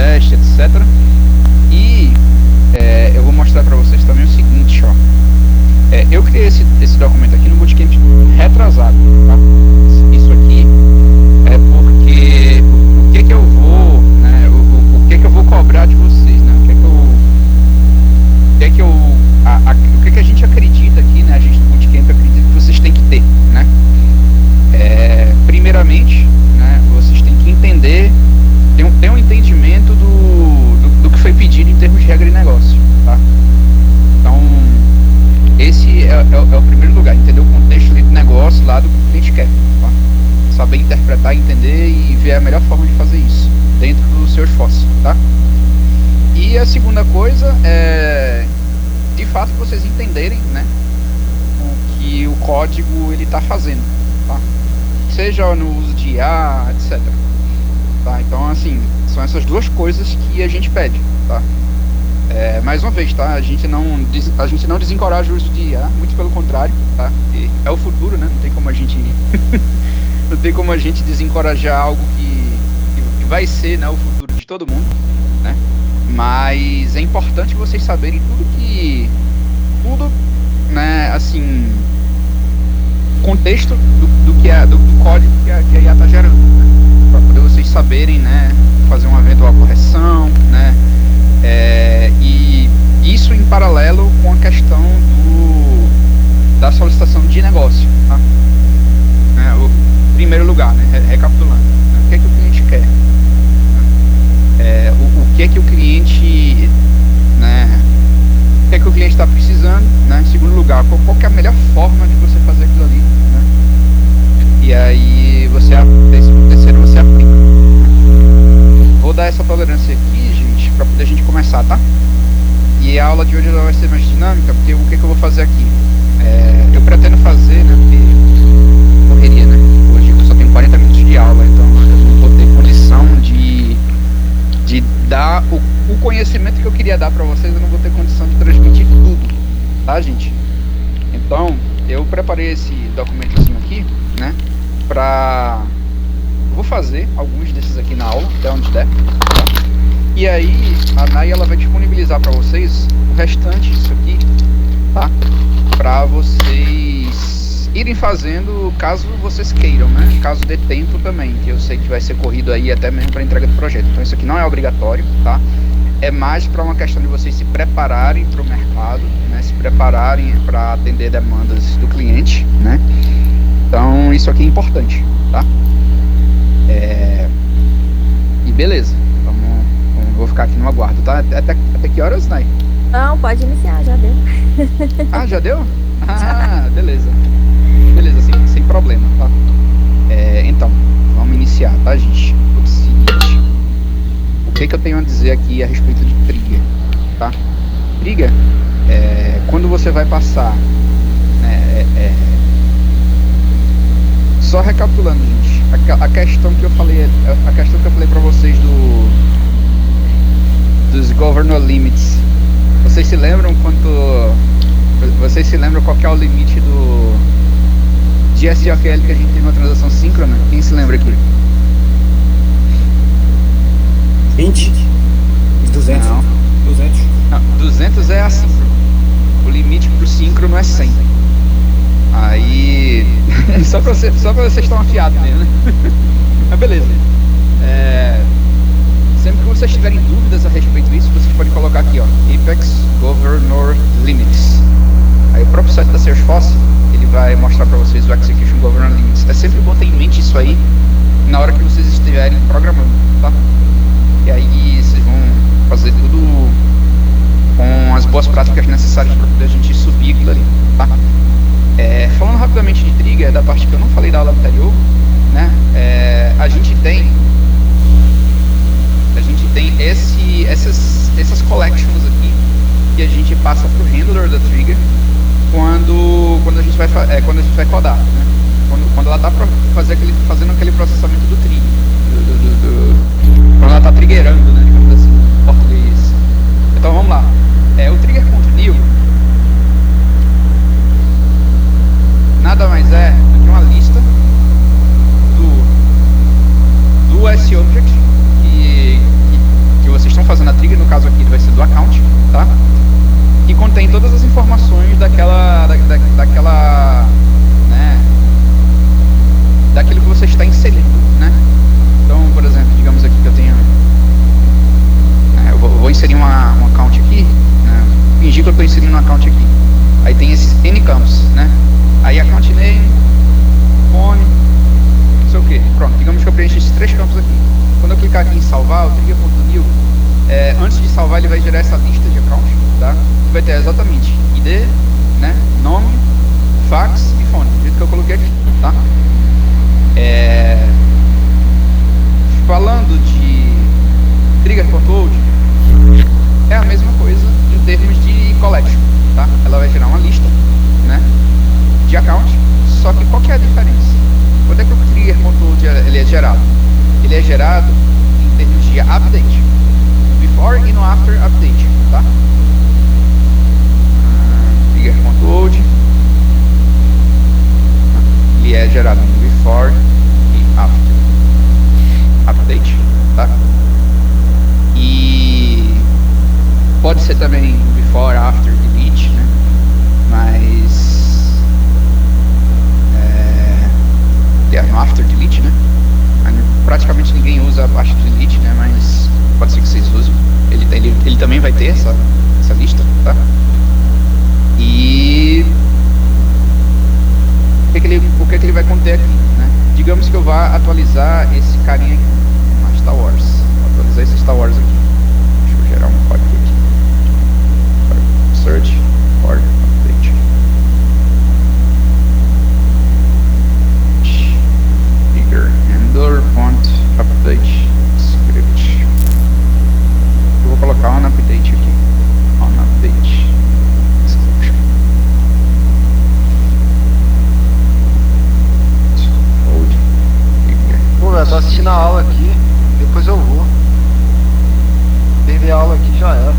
teste, etc. E eu vou mostrar para vocês também o seguinte, ó. Eu criei esse documento aqui no Bootcamp retrasado, tá? Isso aqui é porque o que que eu vou, né? O que que eu vou cobrar de vocês, né? O que que a gente acredita aqui, né? A gente do Bootcamp acredita que vocês têm que ter, né? Primeiramente, né? Vocês têm que entender, ter um entendimento do que foi pedido em termos de regra de negócio, tá? Então, esse é o primeiro lugar, entender o contexto do negócio lá do que o cliente quer, tá? Saber interpretar, entender e ver a melhor forma de fazer isso dentro do seu esforço, tá? E a segunda coisa é, de fato, vocês entenderem, né, o que o código ele está fazendo, tá? Seja no uso de IA, etc. Tá? Então, assim, são essas duas coisas que a gente pede, tá? Mais uma vez, tá? A gente não desencoraja o uso de IA, muito pelo contrário, tá? E é o futuro, né? Não tem como a gente não tem como a gente desencorajar algo que vai ser, né, o futuro de todo mundo, né? Mas é importante vocês saberem tudo, né, assim, contexto do código que a IA está gerando, né? Para poder vocês saberem, né, fazer uma eventual correção, né? E isso em paralelo com a questão da solicitação de negócio, tá? O primeiro lugar, né, recapitulando, né, o que é que o cliente quer, né? O que é que o cliente, né, o que é que o cliente está precisando, né? Em segundo lugar, qual que é a melhor forma de você fazer aquilo ali, né? E aí terceiro você aplica. Vou dar essa tolerância aqui, gente, para poder a gente começar, tá? E a aula de hoje ela vai ser mais dinâmica, porque o que que eu vou fazer aqui? Eu pretendo fazer, né, porque correria, né? Hoje eu só tenho 40 minutos de aula, então eu não vou ter condição de dar o conhecimento que eu queria dar para vocês, eu não vou ter condição de transmitir tudo, tá, gente? Então, eu preparei esse documentozinho aqui, né, vou fazer alguns desses aqui na aula, até onde der, tá? E aí, a Nai, ela vai disponibilizar para vocês o restante disso aqui, tá? Para vocês irem fazendo, caso vocês queiram, né? Caso dê tempo também, que eu sei que vai ser corrido aí até mesmo para entrega do projeto. Então isso aqui não é obrigatório, tá? É mais para uma questão de vocês se prepararem para o mercado, né? Se prepararem para atender demandas do cliente, né? Então isso aqui é importante, tá? E beleza, vou ficar aqui no aguardo, tá? Até que horas, Nai? Não, pode iniciar, já deu. Ah, já deu? Ah, beleza. Beleza, sem problema, tá? Então, vamos iniciar, tá, gente? O seguinte, o que eu tenho a dizer aqui a respeito de trigger, tá? Trigger, quando você vai passar, né, só recapitulando, gente, a questão que eu falei para vocês dos governor limits, vocês se lembram qual que é o limite de SOQL que a gente tem numa transação síncrona? Quem se lembra aqui? 20? 200? Não. 200? Não, 200 é assíncrono. O limite pro síncrono é 100. Aí... só pra vocês estão afiados mesmo, né? Mas beleza. Sempre que vocês tiverem dúvidas a respeito disso, vocês podem colocar aqui, ó, Apex Governor Limits. Aí o próprio site da Salesforce, ele vai mostrar para vocês o Execution Governor Limits. É sempre bom ter em mente isso aí na hora que vocês estiverem programando, tá? E aí vocês vão fazer tudo com as boas práticas necessárias para poder a gente subir aquilo ali, tá? Falando rapidamente de trigger, da parte que eu não falei da aula anterior, né? A gente tem essas collections aqui que a gente passa pro handler da trigger quando a gente vai codar, né? Quando ela tá fazendo aquele processamento do trigger, quando ela tá triggerando, né, digamos assim, em português. Então vamos lá. O trigger contínua nada mais é do que uma lista do SObject que caso aqui vai ser do account, tá? Que contém todas as informações daquela, né, daquilo que você está inserindo, né? Então, por exemplo, digamos aqui que eu tenho, eu vou inserir um account aqui, né? Fingir que eu estou inserindo um account aqui. Aí tem esses N campos, né? Aí account name, phone, não sei o que. Pronto, digamos que eu preencho esses 3 campos aqui. Quando eu clicar aqui em salvar, o trigger.new, antes de salvar ele vai gerar essa lista de accounts, tá? Vai ter exatamente ID, né? Nome, fax e fone, do jeito que eu coloquei aqui, tá? Falando de trigger.old, é a mesma coisa em termos de collection, tá? Ela vai gerar uma lista, né, de account, só que qual que é a diferença? Quando é que o trigger.old ele é gerado? Ele é gerado em termos de update, before e no after update, tá? Trigger.old, ele é gerado no before e after update, tá? E pode ser também before, after, delete, né? Mas no after delete, né? Praticamente ninguém usa a parte de delete, né? Mas pode ser que vocês usem. Ele também vai ter essa lista, tá? E o que ele vai conter aqui, né? Digamos que eu vá atualizar esse carinha aqui, Star Wars. Vou atualizar esse Star Wars aqui. Deixa eu gerar um código aqui. Search for update. Trigger handler point update script. Eu vou colocar on update aqui. On update script. Pô, eu tô assistindo a aula aqui, depois eu vou. Perder a aula aqui já era.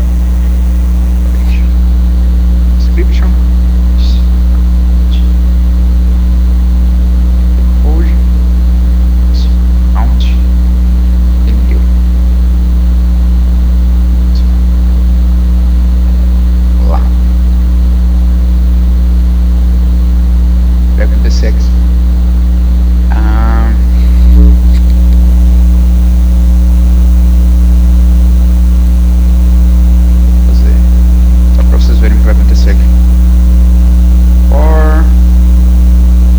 Description. Hoje. Count. Envio. Lá. Vai acontecer aqui. Só para vocês verem o que vai acontecer aqui. For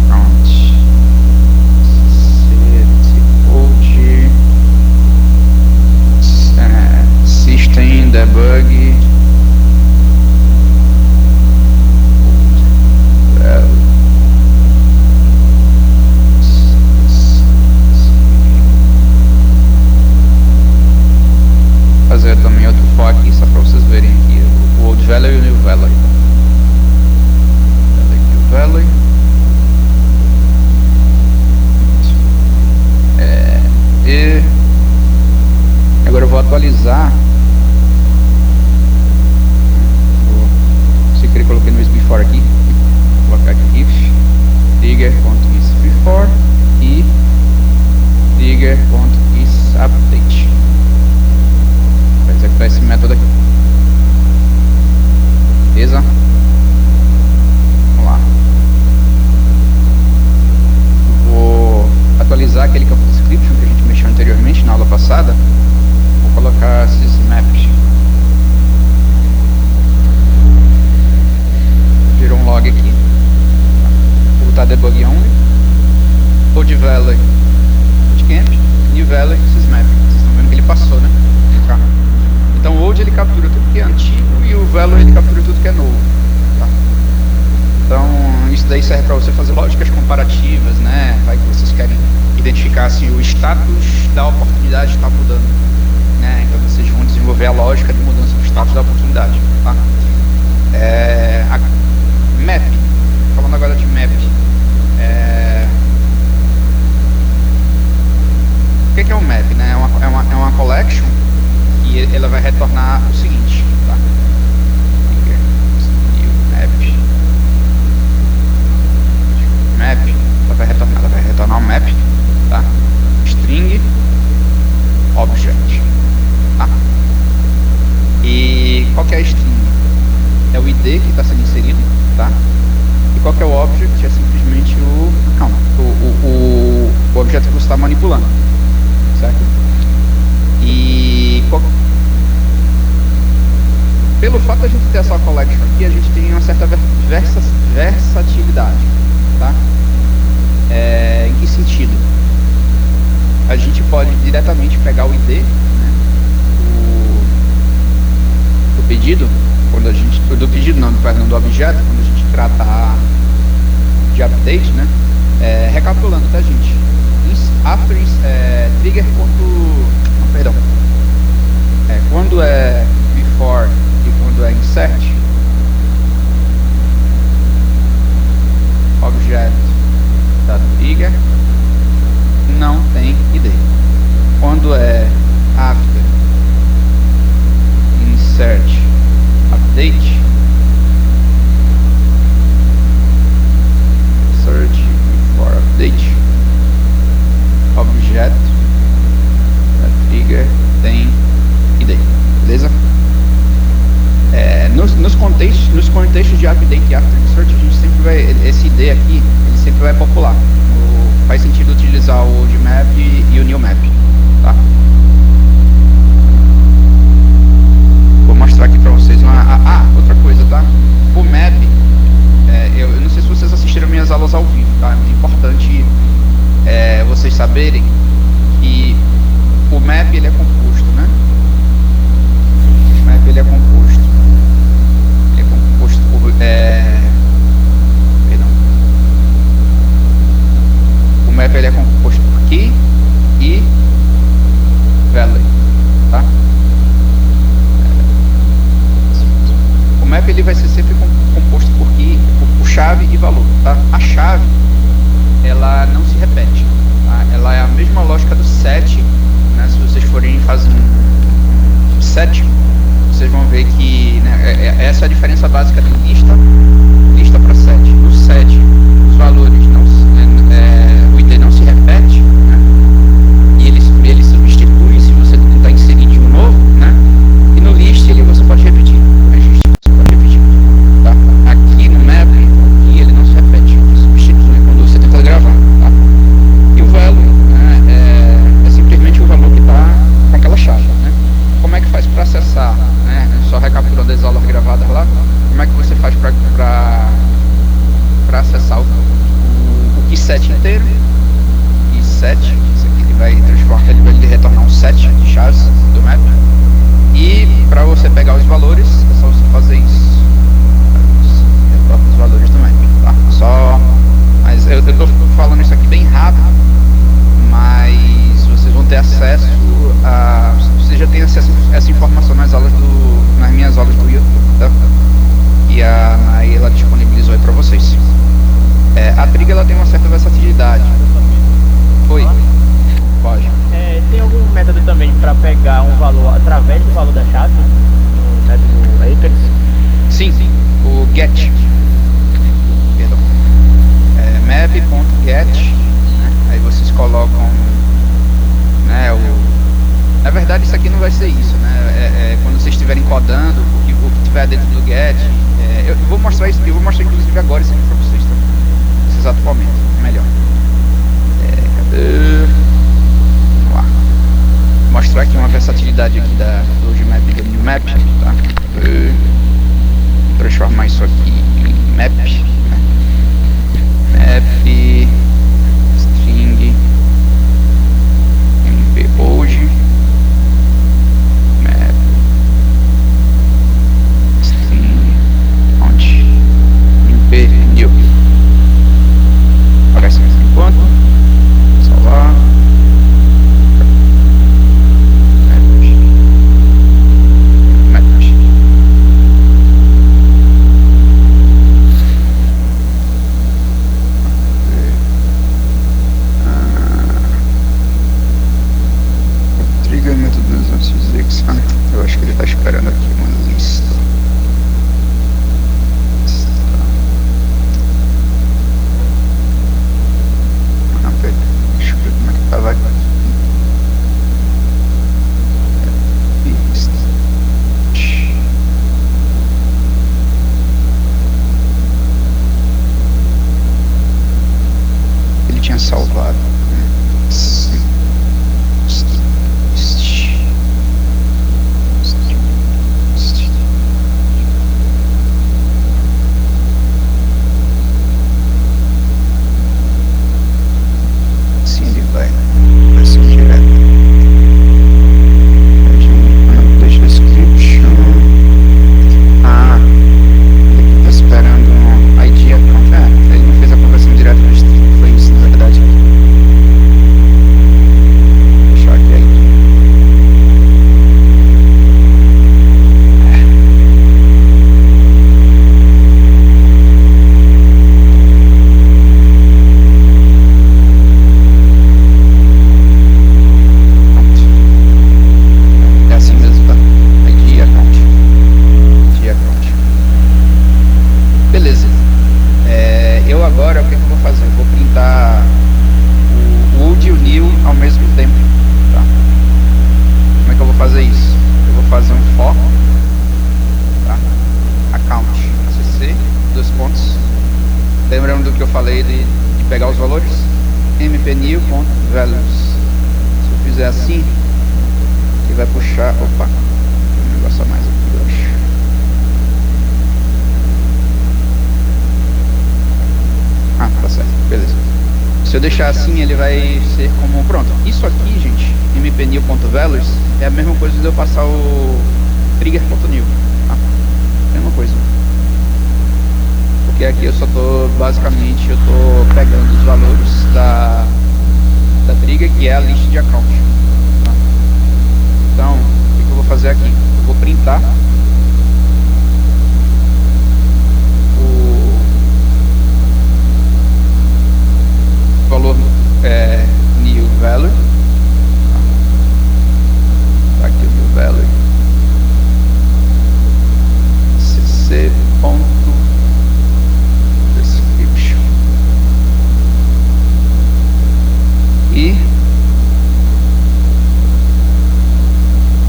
count code system debug fazer também outro for aqui só para vocês verem aqui o old value e o new value. Value. E agora eu vou atualizar. Sem querer coloquei no before aqui. Vou colocar aqui if trigger.isBefore e trigger.isUpdate. Vai executar esse método aqui. Beleza? Vamos lá. Vou atualizar aquele campo description que a gente mexeu anteriormente na aula passada. Vou colocar esses maps. Gerou um log aqui. Vou botar debug only. Old value, old camp, new value, esses maps. Vocês estão vendo que ele passou, né? Tá. Então o old ele captura tudo que é antigo e o value ele captura tudo que é novo. Tá? Então isso daí serve para você fazer lógicas comparativas, né? Vai que vocês querem identificar se o status da oportunidade está mudando, né? Então vocês vão desenvolver a lógica de mudança do status da oportunidade. Tá? A map, falando agora de map, o que é um map, né? É uma collection e ela vai retornar o seguinte, tá? Map, ela vai retornar um map, tá? String object, tá? você está manipulando, certo? E pelo fato de a gente ter essa collection aqui, a gente tem uma certa versatilidade, tá? Em que sentido? A gente pode diretamente pegar o ID, né, do pedido, quando a gente, do pedido não, perdão, do objeto, quando a gente tratar de update, né? Recapitulando, tá, gente? After trigger não, perdão. Quando é before e quando é insert, objeto da trigger não tem ID. Quando é after insert update, search for update, objeto da trigger tem ID, beleza? Nos contextos de update e after insert, a gente sempre vai, esse ID aqui, ele sempre vai popular. Faz sentido utilizar o old map e o new map, tá? Vou mostrar aqui pra vocês outra coisa, tá? O map, eu não sei se vocês assistiram minhas aulas ao vivo, tá? É muito importante vocês saberem que o map, ele é composto, né? O map, ele é composto por perdão. O map, ele é composto por key e value, tá? O map, ele vai ser sempre composto por key, por chave e valor, tá? A chave, ela não se repete, tá? Ela é a mesma lógica do set, né? Se vocês forem fazer um set, vocês vão ver que, né, essa é a diferença básica de lista para set. No set, os valores o ID não se repete, né? E ele substitui se você tentar inserir de um novo, né? E no list você pode repetir. Tá? Aqui no map, ele não se repete, ele substitui quando você tenta gravar, tá? E o value, né, é simplesmente o valor que está com aquela chave, né? Como é que faz para acessar, né? Só recapitulando as aulas gravadas lá, como é que você faz para acessar o key set inteiro? Key set, isso aqui ele vai transformar, ele vai retornar um set de chaves do map. E para você pegar os valores, é só você fazer isso. Retorna os valores do map, tá? Mas eu tô falando isso aqui bem rápido, mas vocês vão ter acesso a... Você já tem acesso a essa informação nas minhas aulas do YouTube, tá? E aí ela disponibilizou aí pra vocês. A trigger, ela tem uma certa versatilidade. Oi? Pode. Tem algum método também para pegar um valor através do valor da chave? No método Apex? Sim, o get. Perdão. Map.get, né? Aí vocês colocam, né, na verdade isso aqui não vai ser isso, né? Quando vocês estiverem codando o que tiver dentro do get, eu vou mostrar isso, eu vou mostrar inclusive agora isso aqui para vocês, tá? Nesse exato momento, melhor. Cadê? Vamos lá. Vou mostrar aqui uma versatilidade aqui do old map e do new map, tá? Vou transformar isso aqui em map, né? Map string mp old map string onde mp new. Aparece mais enquanto salvar map. assim, ele vai puxar, opa, um negócio a mais aqui, eu acho. Ah, tá certo, beleza. Se eu deixar assim, ele vai ser como, pronto, isso aqui, gente, mpnew.values, é a mesma coisa de eu passar o trigger.new, tá? Mesma coisa. Porque aqui eu só tô, basicamente, eu tô pegando os valores da trigger, que é a lista de account, tá? Então, o que eu vou fazer aqui? Eu vou printar o valor new value, tá aqui o new value, cc ponto description, e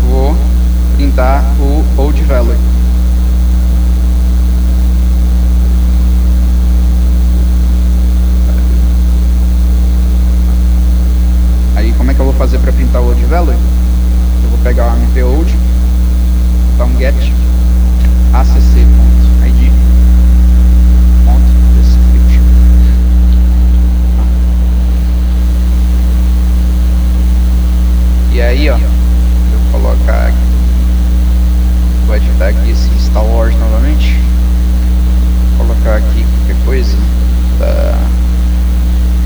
vou printar o old value. Aí como é que eu vou fazer para printar o old value? Eu vou pegar o mpold, dar um get acc.id .description. E aí, ó, eu vou colocar aqui, vou editar aqui esse Star Wars novamente, vou colocar aqui qualquer coisa da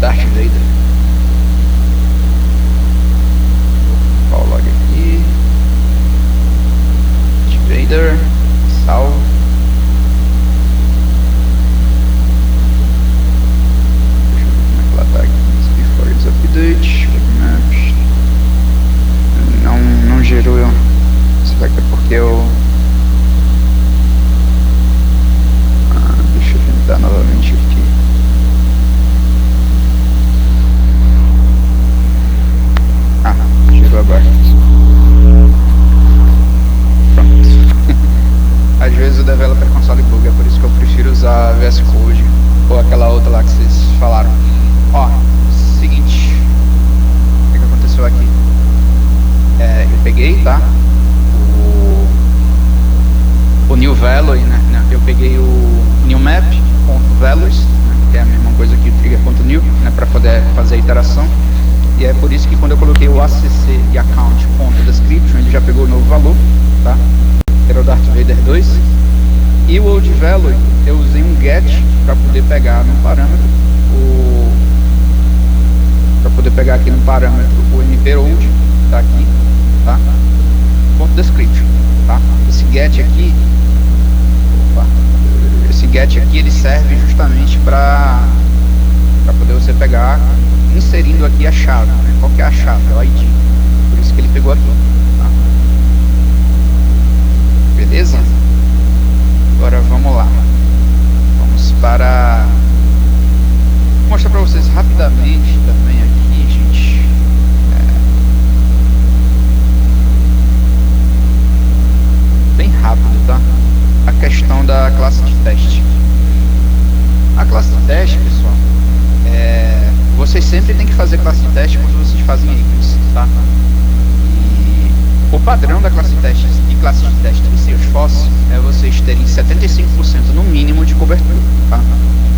Darth Vader. Vou log aqui, Darth Vader, salve. Deixa eu ver como é que ela tá aqui. Before is update, maps. Não gerou. Será que é porque eu. Deixa eu tentar novamente aqui. Chegou agora. Pronto. Às vezes o developer console bug, é por isso que eu prefiro usar VS Code ou aquela outra lá que vocês falaram. Ó, seguinte, o que aconteceu aqui? Eu peguei, tá? O new value, né? Eu peguei o new map.values, né? Que é a mesma coisa que o trigger.new, né? Para poder fazer a iteração. E é por isso que quando eu coloquei o acc e account.description, ele já pegou o novo valor, tá? Era o Darth Vader 2. E o old value, eu usei um get para poder pegar no parâmetro para poder pegar aqui no parâmetro o mpold, tá aqui, tá? Ponto description, tá? Esse get aqui, ele serve justamente para poder você pegar inserindo aqui a chave, né? Qual que é a chave? É o ID. Por isso que ele pegou aqui, tá? Beleza? Agora vamos lá. Vamos para... Vou mostrar para vocês rapidamente também aqui, gente. Bem rápido, tá? A questão da classe de teste. A classe de teste, pessoal, vocês sempre têm que fazer classe de teste quando vocês fazem Eclipse, tá? E o padrão da classe de teste em Salesforce é vocês terem 75% no mínimo de cobertura, tá?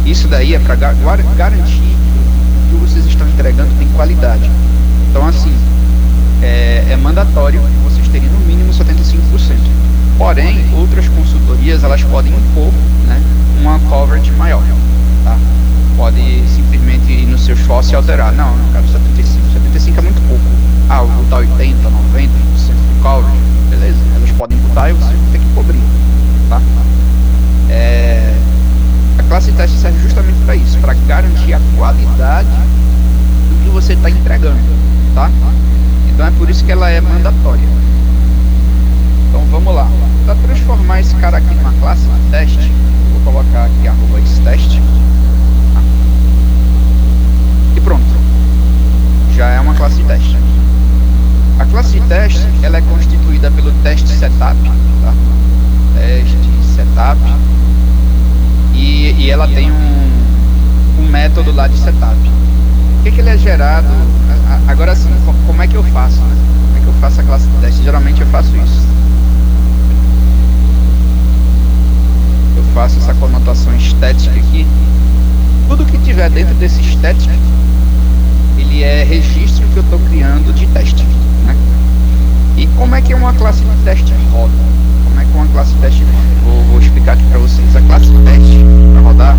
Isso daí é para garantir que o que vocês estão entregando tem qualidade. Então, assim, é mandatório vocês terem no mínimo 75%. Porém, outras consultorias, elas podem impor, né, uma coverage maior, tá? Pode simplesmente ir no seu esforço e alterar. Não quero 75. 75 é muito pouco. Vou botar 80, 90% de coverage. Beleza, elas podem botar e você tem que cobrir, tá? A classe de teste serve justamente para isso, para garantir a qualidade do que você está entregando, tá? Então é por isso que ela é mandatória. Então vamos lá. Para transformar esse cara aqui numa classe de teste, vou colocar aqui @teste. E pronto, já é uma classe de teste. A classe de teste, ela é constituída pelo teste setup, tá? Teste setup, e ela tem um método lá de setup. O que ele é gerado? Agora sim, como é que eu faço, né? Como é que eu faço a classe de teste? Geralmente eu faço isso. Eu faço essa conotação estética aqui. Tudo que tiver dentro desse estético, ele é registro que eu estou criando de teste, né? E como é que uma classe de teste roda? Como é que uma classe de teste roda? Vou explicar aqui para vocês. A classe de teste, para rodar,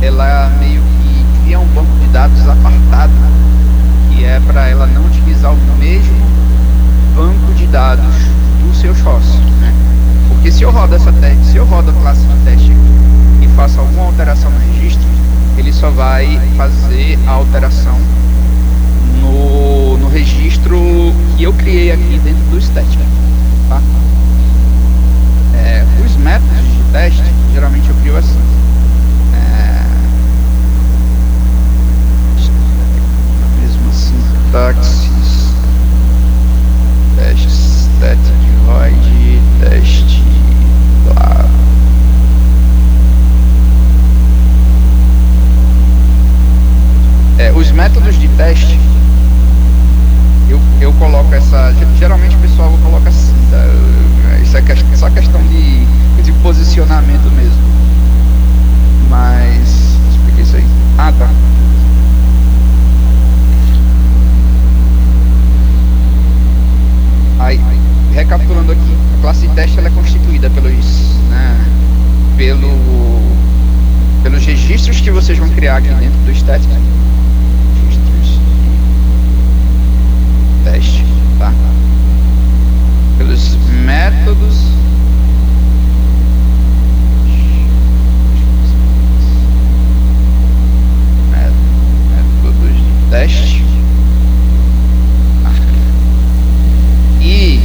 ela meio que cria um banco de dados apartado, que é para ela não utilizar o mesmo banco de dados dos seus hosts, né? Porque se eu rodo a classe de teste e faço alguma alteração no registro, ele só vai fazer a alteração no registro que eu criei aqui dentro do static, tá? Os métodos de teste, geralmente eu crio assim. Mesma sintaxe, teste static void, teste claro. Os métodos de teste, eu coloco essa. Geralmente o pessoal coloca assim, tá? Isso é só questão de posicionamento mesmo. Mas. Expliquei isso aí. Ah, tá. Aí, recapitulando aqui, a classe de teste ela é constituída pelos registros que vocês vão criar aqui dentro do static. Teste, tá? Pelos métodos de teste, tá? E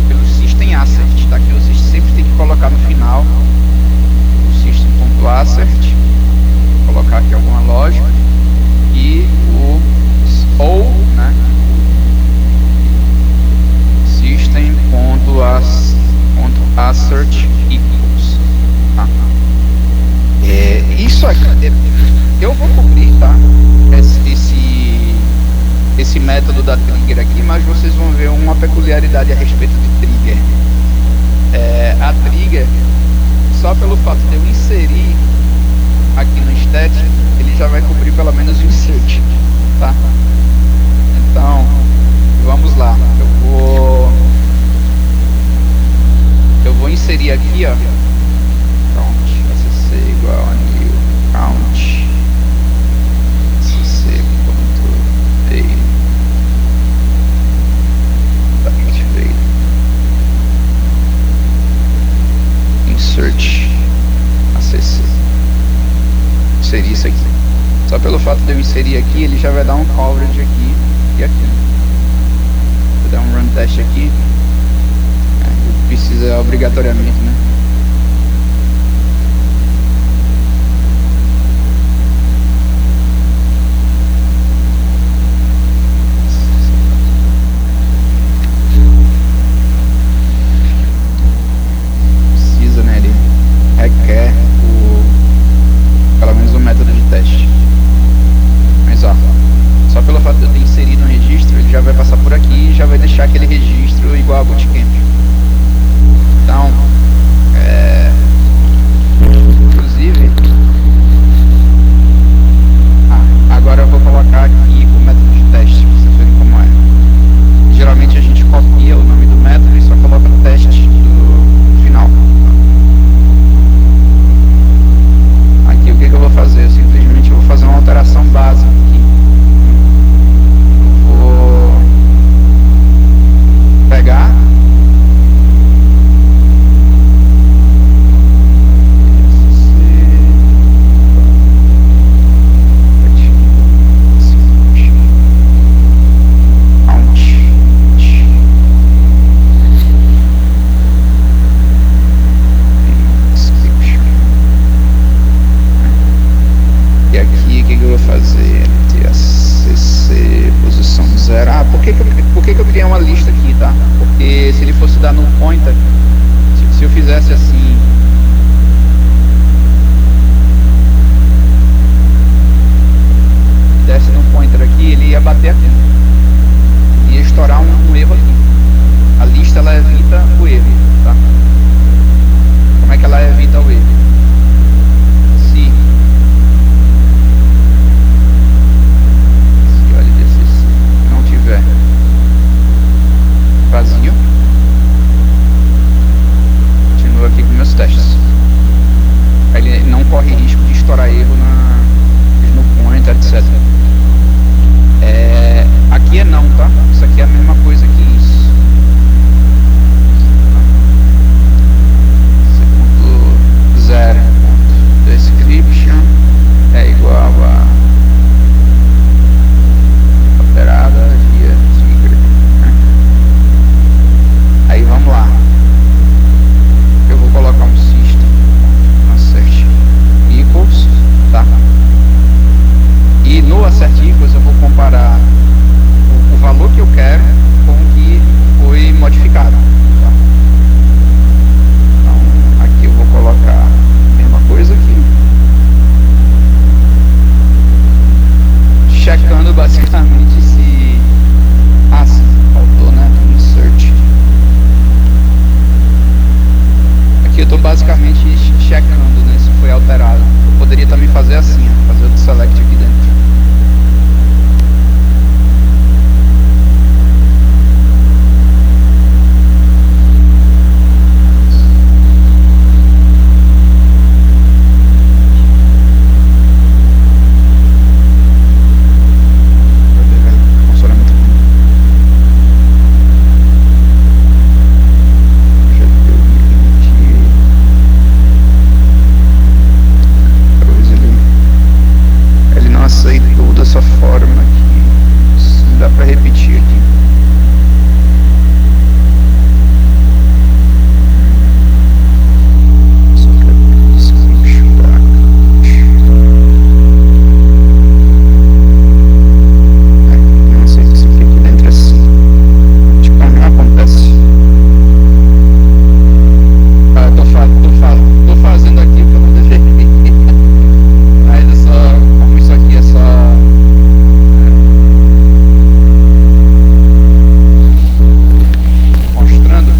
pelo system assert, tá? Que vocês sempre tem que colocar no final o system.assert, colocar aqui alguma lógica, e né, system.assert equals, tá? Isso aqui eu vou cobrir, tá? Esse método da trigger aqui, mas vocês vão ver uma peculiaridade a respeito de trigger. A trigger, só pelo fato de eu inserir aqui no static, ele já vai cobrir pelo menos o insert, tá? Então, vamos lá. Eu vou inserir aqui, ó. Count, acc igual a new count, acc.a insert acc. Inserir isso aqui. Só pelo fato de eu inserir aqui, ele já vai dar um coverage aqui e aqui. Vou dar um run test aqui. Precisa obrigatoriamente, né? Precisa, né? Ele requer pelo menos um método de teste. Mas ó, só pelo fato de eu ter inserido um registro, ele já vai passar por aqui e já vai deixar aquele registro igual a Bootcamp. Então, inclusive, agora eu vou colocar aqui o método de teste, pra vocês verem como é. Geralmente a gente copia o nome do método e só coloca o teste do final. Aqui o que eu vou fazer? Eu simplesmente vou fazer uma alteração básica aqui. Eu vou pegar por que eu criei uma lista aqui, tá? Porque se ele fosse dar no pointer, se eu fizesse assim, ia bater aqui. Ia estourar um erro aqui. A lista ela evita o erro, tá? Como é que ela evita o erro? Se o LDCC não tiver vazio, continuo aqui com meus testes. Ele não corre risco de estourar erro no point, etc. Aqui é não, tá? Isso aqui é a mesma coisa que isso. Segundo 0. Description é igual a operada via trigger. Aí vamos lá. Eu vou colocar um system assert equals, tá? E no assert equals eu vou comparar o valor que eu quero com o que foi modificado, tá? Então aqui eu vou colocar a mesma coisa aqui, checando basicamente se sim, faltou, né? Insert. Aqui eu estou basicamente checando, né, se foi alterado. Eu poderia também fazer assim, ó, fazer outro select aqui dentro. Aceitou dessa forma aqui. Isso não dá pra repetir aqui. Só que description da não sei se isso aqui dentro é assim. Tipo, não acontece. Tô fazendo aqui porque eu não deveria. Mas é só, como isso aqui é só mostrando a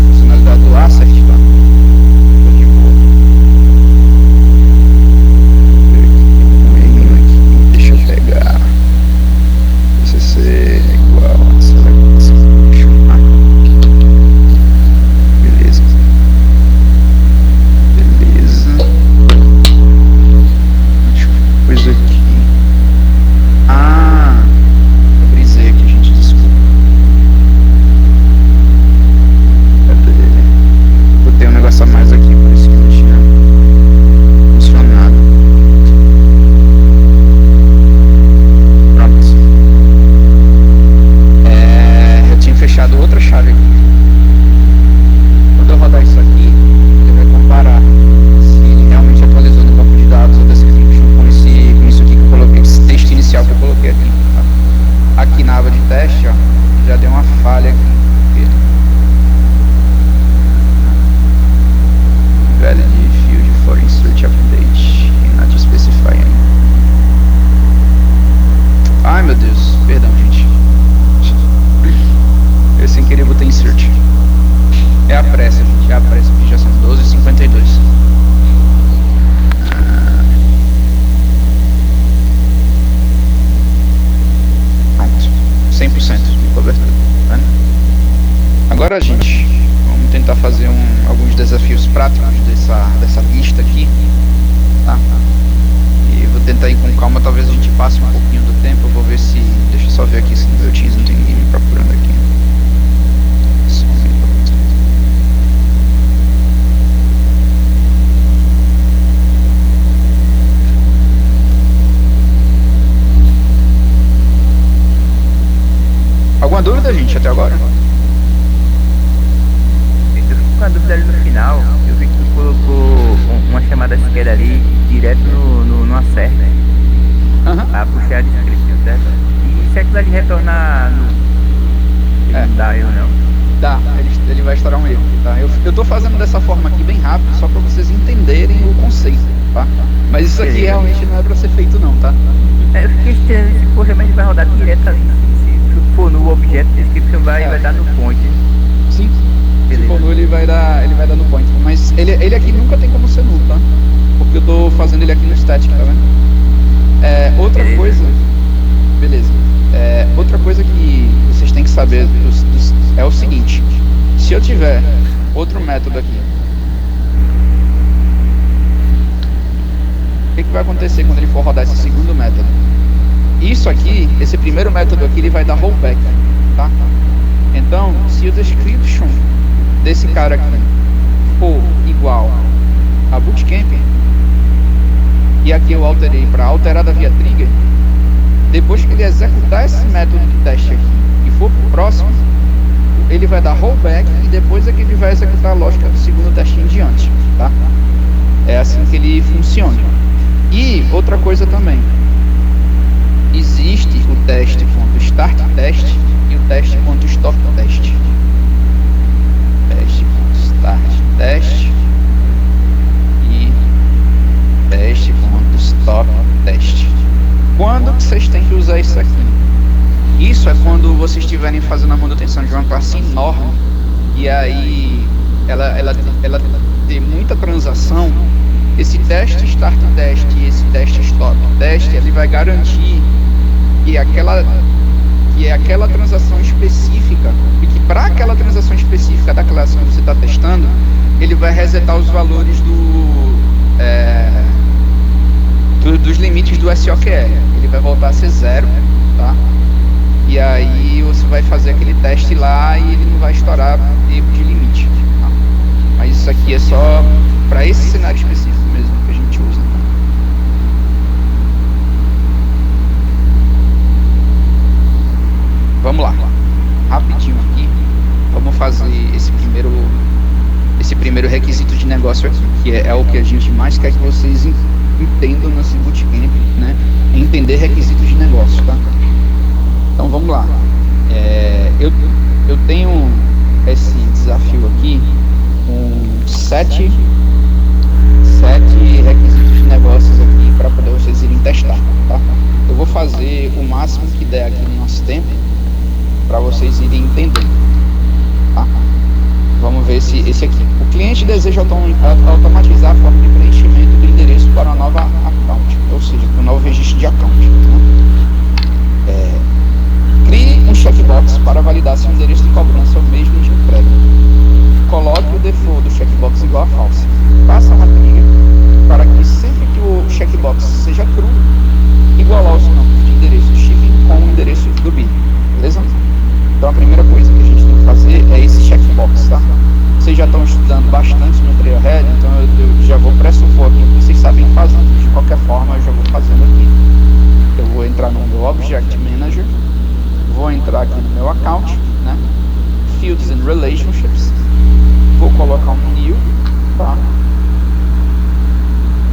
funcionalidade do assert, tá? Tô de boa. Deixa eu pegar. CC igual a select. Beleza. Coisa aqui. Eu brisei aqui, gente, desculpa. Cadê? Botei um negócio a mais aqui, por isso que não tinha funcionado. Pronto. Eu tinha fechado outra chave aqui. Quando eu rodar isso aqui, ele vai comparar se ele realmente atualizou no banco de dados ou description com isso aqui que eu coloquei, esse texto inicial que eu coloquei aqui, tá? Aqui na aba de teste, ó, já deu uma falha aqui. Valid field for insert update not specify. Ai meu Deus, perdão, gente. Eu sem querer botei insert. É a pressa, gente, é a pressa, porque já são 12h52. Pronto, 100% de cobertura, né? Agora, gente, vamos tentar fazer alguns desafios práticos dessa lista aqui, tá? E vou tentar ir com calma, talvez a gente passe um pouquinho do tempo, eu vou ver se... Deixa eu só ver aqui se no meu Teams não tem ninguém me procurando aqui. Só um minuto. Alguma dúvida, gente, até agora? Eu fico com a dúvida ali no final. Eu vi que tu colocou uma chamada SQL ali direto no assert, né? Pra puxar a descrição, certo? E se aquilo ali retornar no... Não dá erro, não? Dá, ele vai estourar um erro, tá? Eu tô fazendo dessa forma aqui bem rápido, só pra vocês entenderem o conceito, tá? Mas isso aqui realmente não é pra ser feito não, tá? Eu fiquei estranho, poxa, mas ele vai rodar direto Ele aqui nunca tem como ser nulo, tá? Porque eu tô fazendo ele aqui no static, tá vendo? Outra coisa... Beleza. Outra coisa que vocês têm que saber é o seguinte. Se eu tiver outro método aqui, o que vai acontecer quando ele for rodar esse segundo método? Isso aqui, esse primeiro método aqui, ele vai dar rollback, tá? Então, se o description desse cara aqui for igual a bootcamp, e aqui eu alterei para alterada via trigger, depois que ele executar esse método de teste aqui e for pro próximo, ele vai dar rollback e depois é que ele vai executar a lógica do segundo teste em diante, tá? É assim que ele funciona. E outra coisa também, existe o teste ponto start test e o teste ponto stop test. Teste ponto start test e teste ponto stop test. Quando que vocês têm que usar isso aqui? Isso é quando vocês estiverem fazendo a manutenção de uma classe enorme e aí ela tem muita transação. Esse teste start test e esse teste stop test, ele vai garantir que aquela transação específica, e que para aquela transação específica da classe que você está testando, ele vai resetar os valores dos limites do SOQL. Ele vai voltar a ser 0, tá? E aí você vai fazer aquele teste lá e ele não vai estourar erro de limite, tá? Mas isso aqui é só para esse cenário específico mesmo que a gente usa, tá? Vamos lá, rapidinho aqui, vamos fazer esse primeiro requisito de negócio aqui, que é o que a gente mais quer que vocês entendam nesse bootcamp, né? Entender requisitos de negócio, tá? Então vamos lá. Eu tenho esse desafio aqui com 7 requisitos de negócios aqui para poder vocês irem testar, tá? Eu vou fazer o máximo que der aqui no nosso tempo para vocês irem entendendo, tá? Vamos ver esse aqui. O cliente deseja automatizar a forma de preenchimento do endereço para uma nova account, ou seja, para um novo registro de account, né? Crie um checkbox para validar se o endereço de cobrança é o mesmo de entrega. Coloque o default do checkbox igual a falsa. Faça uma trigger para que sempre que o checkbox seja true, igualar os campos de endereço shipping com o endereço do billing, beleza? Então a primeira coisa que a gente tem que fazer é esse checkbox, tá? Vocês já estão estudando bastante no Trailhead, então eu já vou pressupor aqui que vocês sabem fazer. De qualquer forma, eu já vou fazendo aqui. Eu vou entrar no meu Object Manager, vou entrar aqui no meu account, né? Fields and Relationships, vou colocar um new, tá?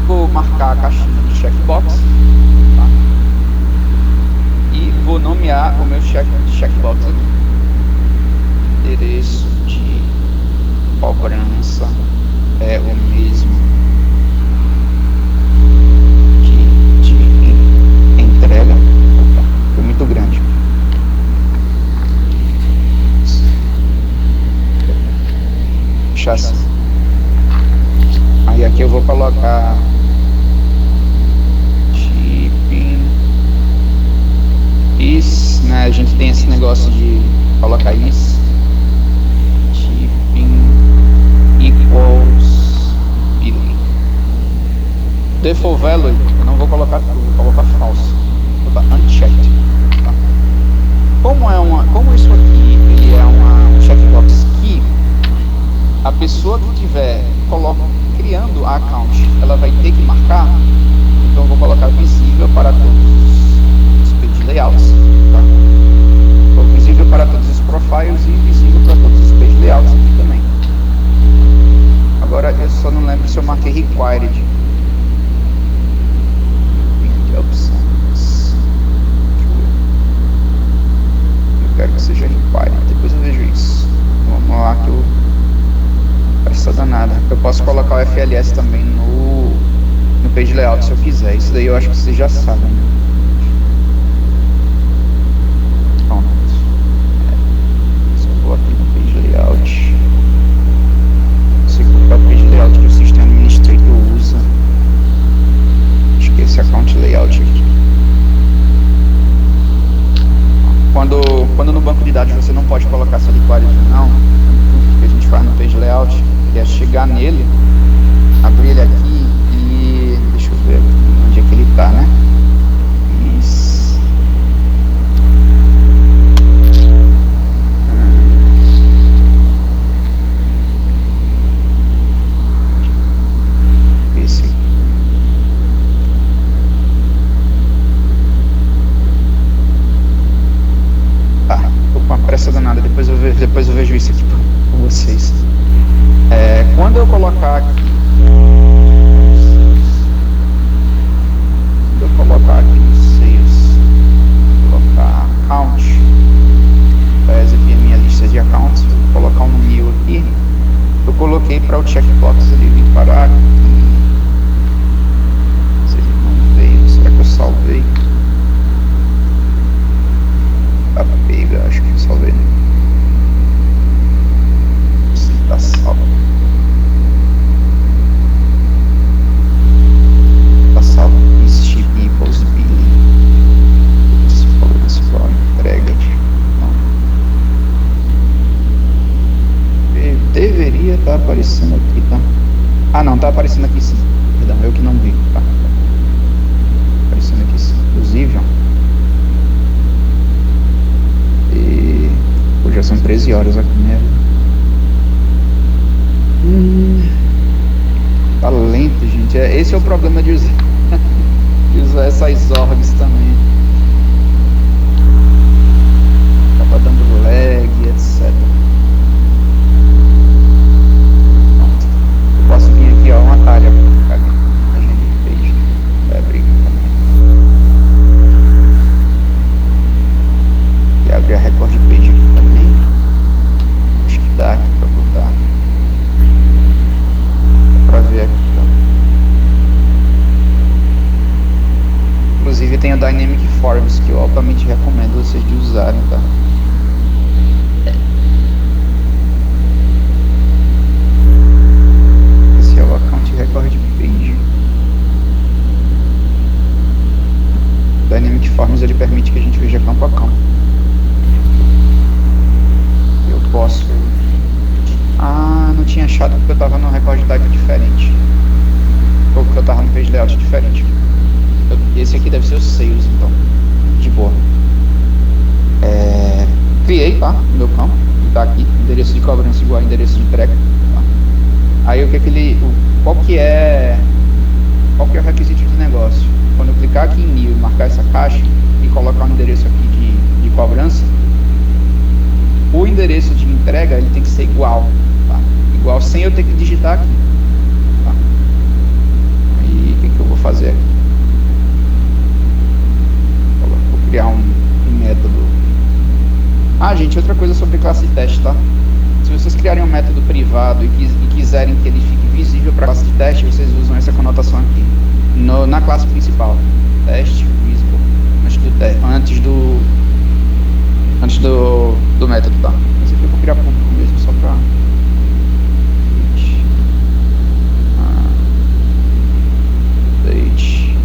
Vou marcar a caixinha de checkbox, tá? E vou nomear o meu checkbox aqui. Endereço de cobrança é o mesmo de entrega. Opa, foi muito grande. Deixar assim. Aí aqui eu vou colocar shipping is, né? A gente tem esse negócio de colocar is, shipping equals billing. Default value eu não vou colocar true, vou colocar false, vou botar unchecked, tá? Como isso aqui ele é um checkbox que a pessoa que estiver criando a account, ela vai ter que marcar, então eu vou colocar visível para todos os page layouts, tá? Então, visível para todos os profiles e visível para todos os page layouts aqui também. Agora eu só não lembro se eu marquei required. Options. Eu quero que seja required, depois eu vejo isso. Vamos lá que eu essa danada. Eu posso colocar o FLS também no page layout se eu quiser. Isso daí eu acho que vocês já sabem, né? Pronto. Só vou aqui no page layout. Se colocar o page layout depois eu vejo isso aqui com vocês. Quando eu colocar aqui, no sales, colocar account, essa aqui é a minha lista de accounts, vou colocar um new aqui, eu coloquei para o checkbox ele vir parar aqui. Se ele não veio, será que eu salvei? Tá pega, acho que eu salvei. Tá salvo. Tá salvo. Ship equals billing. Se for entrega. Não. Deveria estar aparecendo aqui, tá? Ah, não, tá aparecendo aqui sim. Perdão, eu que não vi, tá? Aparecendo aqui sim. Inclusive, ó. E hoje já são 13 horas aqui, né? Tá lento, gente. Esse é o problema de usar, de usar essas orgs também. Acaba dando lag, etc. Pronto. Eu posso vir aqui, ó, uma área pra cá. A gente fez. Vai abrir também. E abrir a record page aqui também. Acho que dá aqui pra botar. Pra ver aqui, tá? Inclusive tem a Dynamic Forms que eu altamente recomendo vocês de usarem, tá? Esse é o Account Record Page. Dynamic Forms ele permite que a gente veja campo a campo. Eu posso... Ah, não tinha achado porque eu tava no record type diferente. Ou porque eu tava no page layout diferente. Esse aqui deve ser o sales, então. De boa. Criei, tá? O meu campo. Tá aqui. Endereço de cobrança igual a endereço de entrega. Tá? Aí o que ele. Qual que é o requisito de negócio? Quando eu clicar aqui em new e marcar essa caixa e colocar um endereço aqui de cobrança, o endereço de entrega ele tem que ser igual, tá? Igual sem eu ter que digitar aqui, tá? Aí o que eu vou fazer aqui? Vou criar um método. Ah, gente, outra coisa sobre classe de teste, tá? Se vocês criarem um método privado e quiserem que ele fique visível para a classe de teste, vocês usam essa conotação aqui na classe principal, teste visible, antes do método, tá? Esse aqui eu vou criar público mesmo, só pra... Date.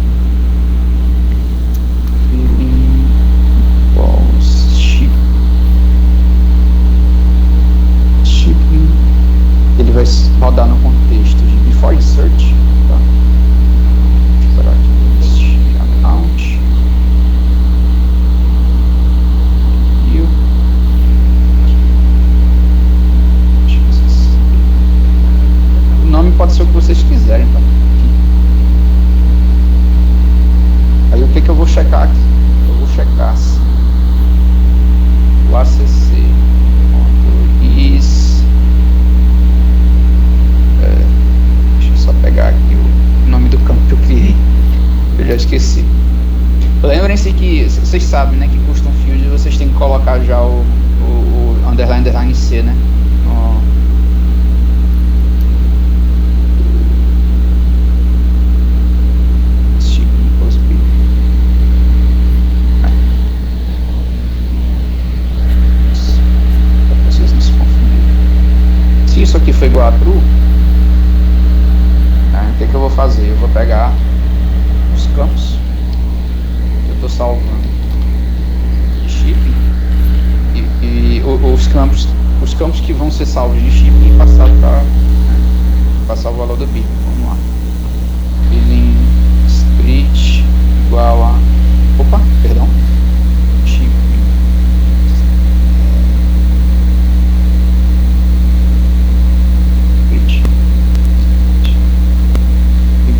Billing equals shipping. Ele vai rodar no contexto de before insert, tá? Esperar aqui, account. O nome pode ser o que vocês quiserem, tá? Aí o que eu vou checar aqui? Eu vou checar se o ACC is deixa eu só pegar aqui o nome do campo que eu criei. Eu já esqueci. Lembrem-se que vocês sabem, né, que custom field vocês têm que colocar já o underline C, né? Se isso aqui for igual a true, o que eu vou fazer? Eu vou pegar os campos que eu estou salvando de shipping e os campos que vão ser salvos de shipping e passar para passar o valor do billing. Vamos lá. Billing split igual a shipping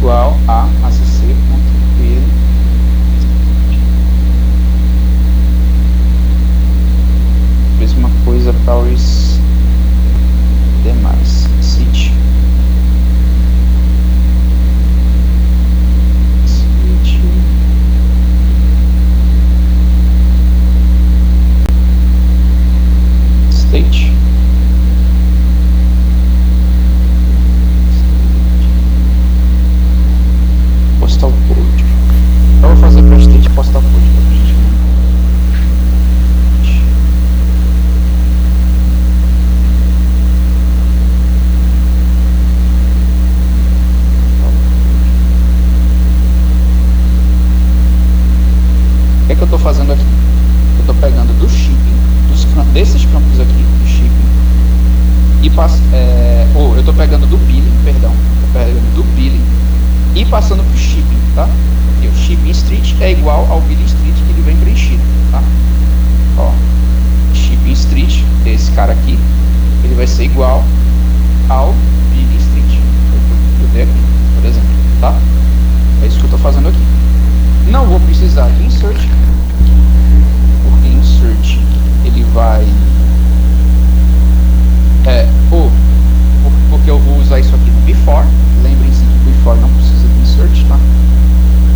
igual a acc.pl. Mesma coisa para o que é que eu estou fazendo aqui? Eu estou pegando do shipping, desses campos aqui, do shipping, e eu estou pegando do billing, perdão, estou pegando do billing e passando para o shipping, tá? Porque o shipping street é igual ao billing street que ele vem preenchido, tá? Ó, shipping street, esse cara aqui, ele vai ser igual ao billing street, eu dei aqui, por exemplo, tá? É isso que eu estou fazendo aqui. Não vou precisar de insert, porque insert ele vai porque eu vou usar isso aqui no before. Lembrem-se que before não precisa de insert, tá?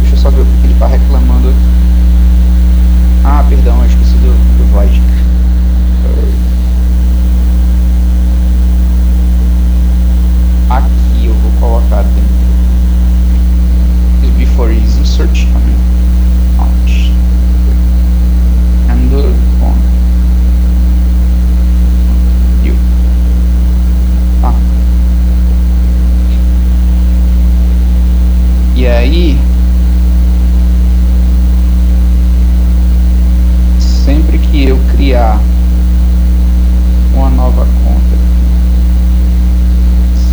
Deixa eu só ver o que ele está reclamando aqui. Ah, perdão, eu esqueci do void. Aqui eu vou colocar dentro before is insert também. Out. And on. You. Tá. E aí, sempre que eu criar uma nova conta,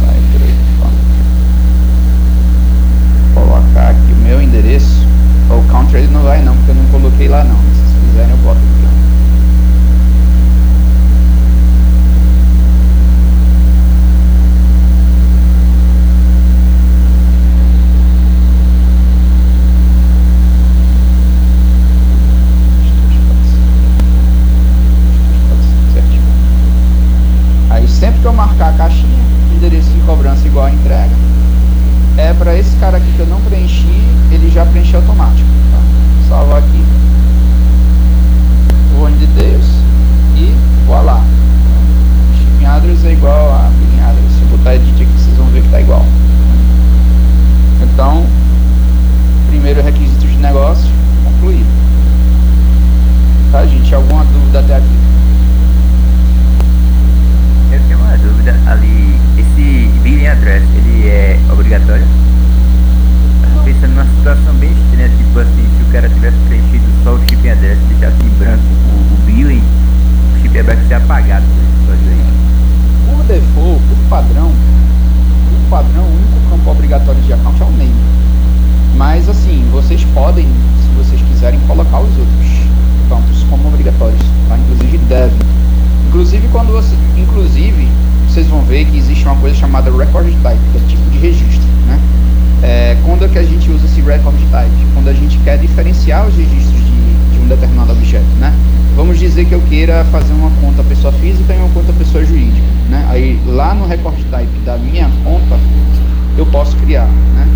sai por aí, colocar aqui o meu endereço. O country ele não vai não, porque eu não coloquei lá não. Se vocês quiserem eu boto aqui. Aí sempre que eu marcar a caixinha, endereço de cobrança igual a entrega, é para esse cara aqui que eu não preenchi, ele já preencheu automático, tá? Salva aqui, one details e voilá. Shipping address é igual a billing address. Se eu botar edit aqui, vocês vão ver que tá igual. Então, primeiro requisito de negócio concluído. Tá, gente? Alguma dúvida até aqui? Eu tenho uma dúvida ali, esse billing address, ele é obrigatório? Tava pensando numa situação bem estranha, tipo assim, se o cara tivesse preenchido só o shipping address, deixasse em branco o billing, o shipping address ser apagado por esse aí. Por default, por padrão, o único campo obrigatório de account é o name. Mas assim, vocês podem, se vocês quiserem, colocar os outros campos como obrigatórios, tá? Inclusive devem. Inclusive vocês vão ver que existe uma coisa chamada record type, que é tipo de registro, né? Quando é que a gente usa esse record type? Quando a gente quer diferenciar os registros de um determinado objeto, né? Vamos dizer que eu queira fazer uma conta pessoa física e uma conta pessoa jurídica, né? Aí lá no record type da minha conta eu posso criar, né?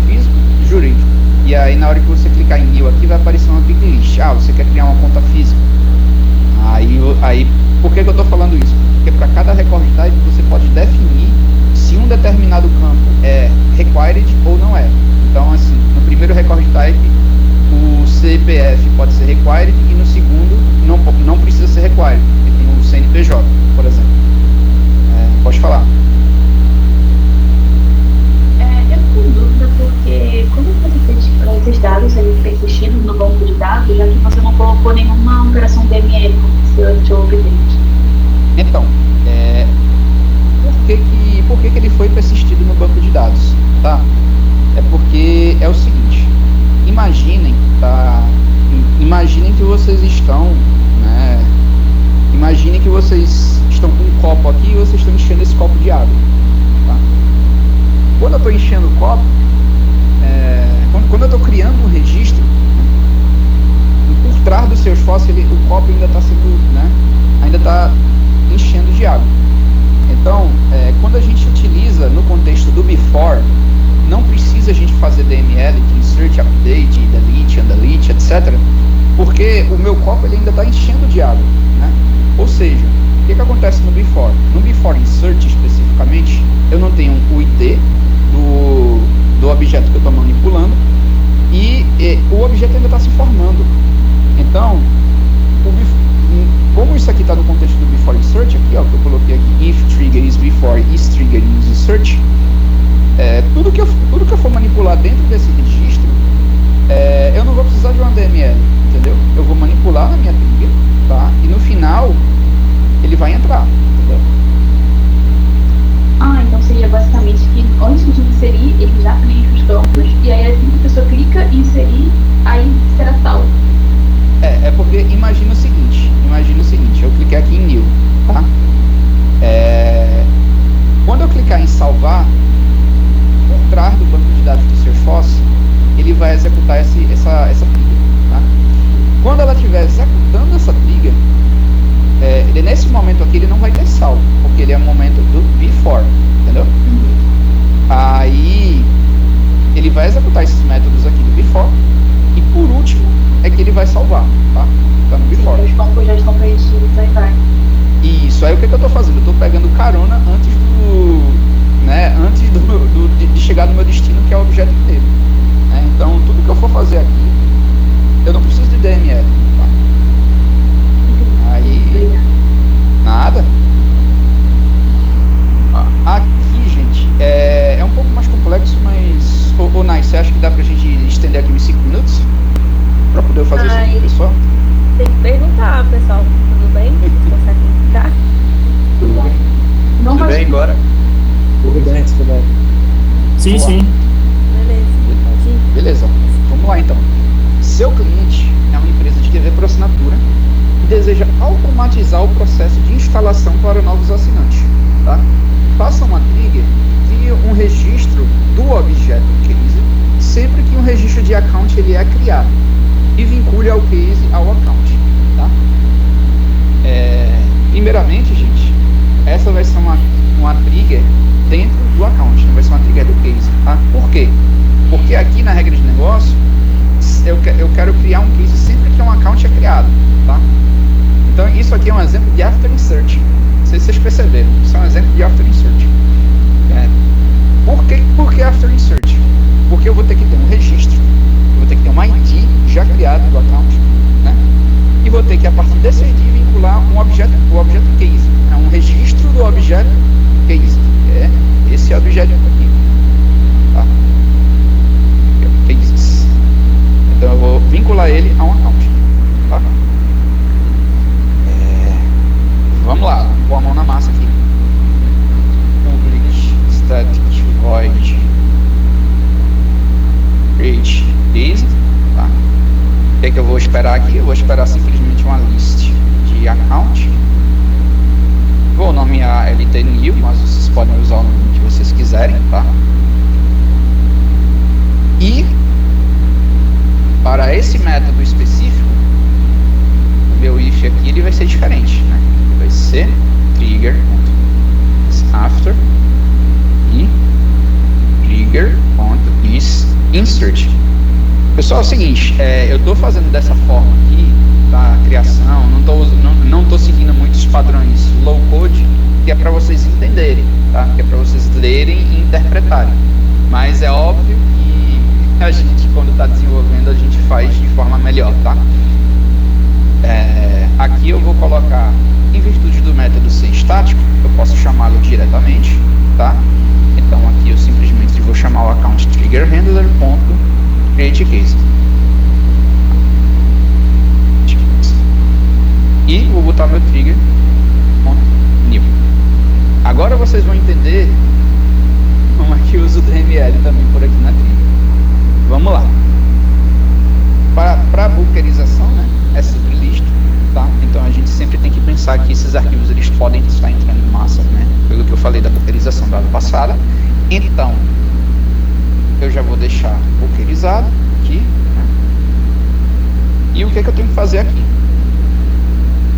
Físico, jurídico. E aí na hora que você clicar em new aqui vai aparecer uma big list. Ah, você quer criar uma conta física? Aí por que eu estou falando isso? Porque para cada record type você pode definir se um determinado campo é required ou não é. Então assim, no primeiro record type o CPF pode ser required e no segundo não precisa ser required, porque tem o CNPJ, por exemplo. Pode falar. Eu tenho dúvida porque quando esses dados eles persistindo no banco de dados, já que você não colocou nenhuma operação DML como search ou update. Então, por que ele foi persistido no banco de dados, tá? É porque é o seguinte, imaginem que vocês estão, né? Imaginem que vocês estão com um copo aqui e vocês estão enchendo esse copo de água, tá? Quando eu estou enchendo o copo, quando eu estou criando um registro, por trás do seu esforço, o copo ainda está sendo, né? Ainda está enchendo de água. Então, quando a gente utiliza no contexto do before, não precisa a gente fazer DML, de insert, update, delete, undelete, etc. Porque o meu copo ele ainda está enchendo de água, né? Ou seja, o que acontece no before? No before insert especificamente, eu não tenho o ID do objeto que eu estou manipulando e o objeto ainda está se formando. Então, como isso aqui está no contexto do before insert, aqui ó, que eu coloquei aqui, if trigger is before, is trigger is insert, tudo que eu for manipular dentro desse registro, eu não vou precisar de uma DML, entendeu? estiver executando essa trigger, ele, nesse momento aqui ele não vai ter salvo, porque ele é o momento do before, entendeu? Aí ele vai executar esses métodos aqui do before e por último é que ele vai salvar, tá? Tá no before. Os campos já estão preenchidos, aí vai. Isso, aí o que eu tô fazendo? Eu tô pegando carona antes de chegar no meu destino, que é o objeto inteiro. Né? Então, tudo que eu for fazer aqui, eu não preciso de DML. Tá? Aí, nada. Aqui, gente, é um pouco mais complexo, mas... Ô, Nai, você acha que dá pra gente estender aqui uns 5 minutos? Pra poder fazer isso aqui, pessoal? Tem que perguntar, pessoal. Tudo bem? Consegue ficar? Tudo bem. Não Tudo bem agora? Tudo bem. Sim, Boa. sim. Beleza, pode ir. Beleza, vamos lá então. Seu cliente é uma empresa de TV por assinatura e deseja automatizar o processo de instalação para novos assinantes. Tá? Faça uma trigger, crie um registro do objeto case sempre que um registro de account ele é criado e vincule ao case ao account. Tá? Primeiramente, gente, essa vai ser uma trigger dentro do account, não vai ser uma trigger do case. Tá? Por quê? Porque aqui na regra de negócio, eu quero criar um case sempre que um account é criado. Tá? Então isso aqui é um exemplo de after insert. Não sei se vocês perceberam, isso é um exemplo de after insert. Por que after insert? Porque eu vou ter que ter um registro, eu vou ter que ter um ID já criado do account, né? E vou ter que, a partir desse ID, vincular o objeto case, um registro do objeto case. Esse objeto aqui. Tá? Cases. Então eu vou vincular ele a um account. Tá? Vamos lá, vou pôr a mão na massa aqui. Public static void create case. Tá? O que é que eu vou esperar aqui? Eu vou esperar simplesmente uma list de account. Vou nomear LT new, mas vocês podem usar o nome que vocês quiserem, tá? E para esse método específico, o meu if aqui ele vai ser diferente, né? Ele vai ser trigger after e trigger.isInsert. Pessoal, é o seguinte, eu estou fazendo dessa forma aqui, tá? A criação, não tô seguindo muitos padrões low code, que é para vocês entenderem, tá? Que é para vocês lerem e interpretarem. Mas é óbvio que a gente, quando está desenvolvendo, a gente faz de forma melhor, tá? Aqui eu vou colocar, em virtude do método ser estático, eu posso chamá-lo diretamente, tá? Então aqui eu simplesmente vou chamar o account trigger handler.create case. E vou botar meu trigger.new. Agora vocês vão entender como é que eu uso o DML também por aqui na trigger. Vamos lá. Para bunkerização, né, é sempre list, tá? Então a gente sempre tem que pensar que esses arquivos eles podem estar entrando em massa, né? Pelo que eu falei da bunkerização da aula passada. Então eu já vou deixar bunkerizado aqui, né? E o que é que eu tenho que fazer aqui?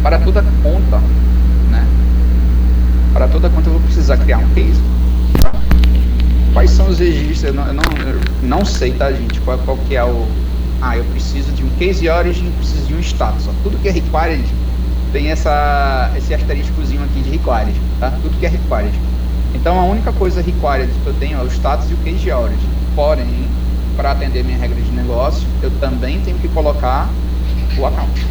Para toda conta, né? Para toda conta eu vou precisar criar um case. Tá? Quais são os registros? Eu não sei, tá, gente? Qual que é o... eu preciso de um case origin, preciso de um status. Ó. Tudo que é required tem esse asteriscozinho aqui de required, tá? Tudo que é required. Então a única coisa required que eu tenho é o status e o case origin. Porém, para atender minha regra de negócio, eu também tenho que colocar o account.